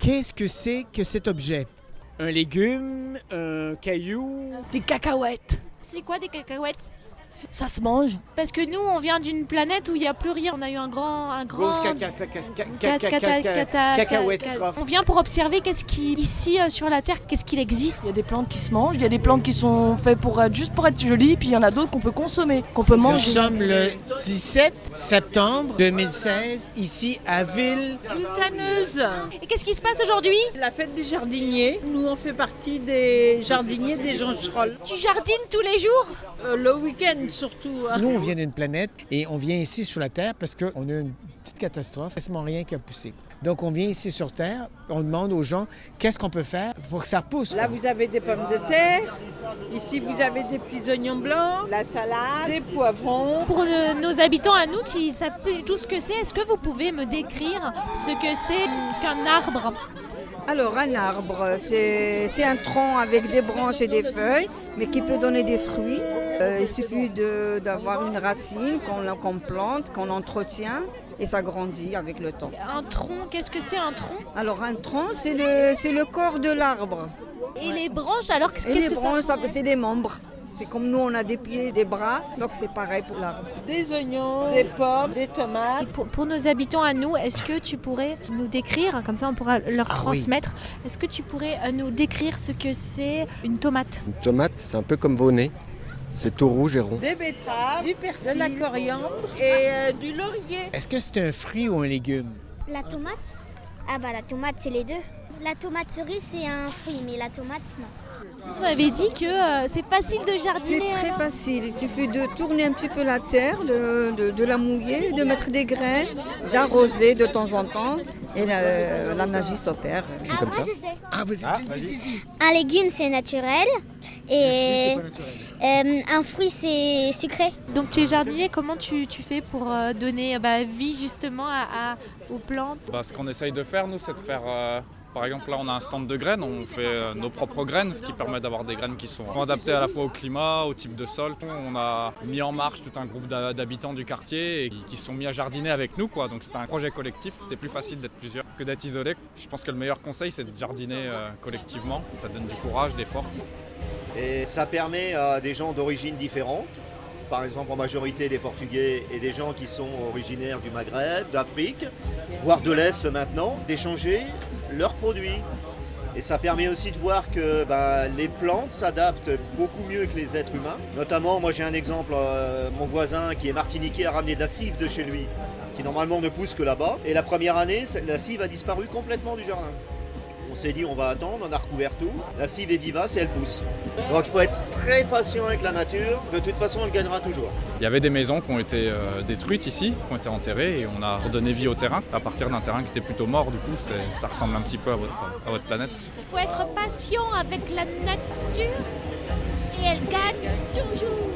Qu'est-ce que c'est que cet objet? Un légume, un caillou? Des cacahuètes. C'est quoi des cacahuètes? Ça se mange. Parce que nous, on vient d'une planète où il n'y a plus rien. On a eu un grand... Grosse cacahuète strophe. On vient pour observer qu'est-ce qui, ici, sur la Terre, qu'est-ce qu'il existe. Il y a des plantes qui se mangent, il y a des plantes qui sont faites juste pour être jolies, puis il y en a d'autres qu'on peut consommer, qu'on peut Nous manger. sommes le 17 septembre 2016, ici à Ville. Multaneuse, Et qu'est-ce qui se passe aujourd'hui? la fête des jardiniers. Nous, on fait partie des jardiniers des Joncherolles. Tu jardines tous les jours? Le week-end surtout. Nous, on vient d'une planète et on vient ici sur la Terre parce qu'on a une petite catastrophe, quasiment rien qui a poussé. Donc, on vient ici sur Terre, on demande aux gens qu'est-ce qu'on peut faire pour que ça pousse. Là, vous avez des pommes de terre. Ici, vous avez des petits oignons blancs, la salade, des poivrons. Pour nos habitants à nous qui ne savent plus tout ce que c'est, est-ce que vous pouvez me décrire ce que c'est qu'un arbre? Alors un arbre, c'est un tronc avec des branches et des feuilles, mais qui peut donner des fruits. Il suffit d'avoir une racine qu'on plante, qu'on entretient, et ça grandit avec le temps. Un tronc, qu'est-ce que c'est un tronc? Alors un tronc, c'est le corps de l'arbre. Et les branches, alors qu'est-ce Et les que ça? branches, c'est les membres. C'est comme nous, on a des pieds, des bras, donc c'est pareil pour l'arbre. Des oignons, des pommes, des tomates. Pour nos habitants à nous, est-ce que tu pourrais nous décrire, comme ça on pourra leur transmettre, est-ce que tu pourrais nous décrire ce que c'est une tomate? Une tomate, c'est un peu comme vos nez. C'est tout rouge et rond. Des betteraves, du persil, de la coriandre et du laurier. Est-ce que c'est un fruit ou un légume? La tomate? Ah bah la tomate c'est les deux. La tomate cerise c'est un fruit mais la tomate non. Vous m'avez dit que c'est facile de C'est jardiner. très alors. facile, il suffit de tourner un petit peu la terre, de la mouiller, de mettre des graines, d'arroser de temps en temps, et la magie s'opère. Ah comme moi ça. je sais. Ah, vas-y, dis. Un légume c'est naturel et un fruit c'est sucré. Donc tu es jardinier, comment tu fais pour donner vie justement aux plantes? Ce qu'on essaye de faire, nous, c'est de faire... par exemple, là, on a un stand de graines, on fait nos propres graines, ce qui permet d'avoir des graines qui sont adaptées à la fois au climat, au type de sol. On a mis en marche tout un groupe d'habitants du quartier et qui se sont mis à jardiner avec nous, quoi. Donc c'est un projet collectif, c'est plus facile d'être plusieurs que d'être isolé. Je pense que le meilleur conseil, c'est de jardiner collectivement, ça donne du courage, des forces. Et ça permet à des gens d'origines différentes, par exemple en majorité des Portugais et des gens qui sont originaires du Maghreb, d'Afrique, voire de l'Est maintenant, d'échanger leurs produits. Et ça permet aussi de voir que les plantes s'adaptent beaucoup mieux que les êtres humains. Notamment, moi j'ai un exemple, mon voisin qui est martiniquais a ramené de la cive de chez lui, qui normalement ne pousse que là-bas. Et la première année, la cive a disparu complètement du jardin. On s'est dit on va attendre, on a recouvert tout. La cive est vivace et elle pousse. Donc il faut être très patient avec la nature. De toute façon, elle gagnera toujours. Il y avait des maisons qui ont été détruites ici, qui ont été enterrées et on a redonné vie au terrain à partir d'un terrain qui était plutôt mort. Du coup, ça ressemble un petit peu à votre planète. Il faut être patient avec la nature et elle gagne toujours.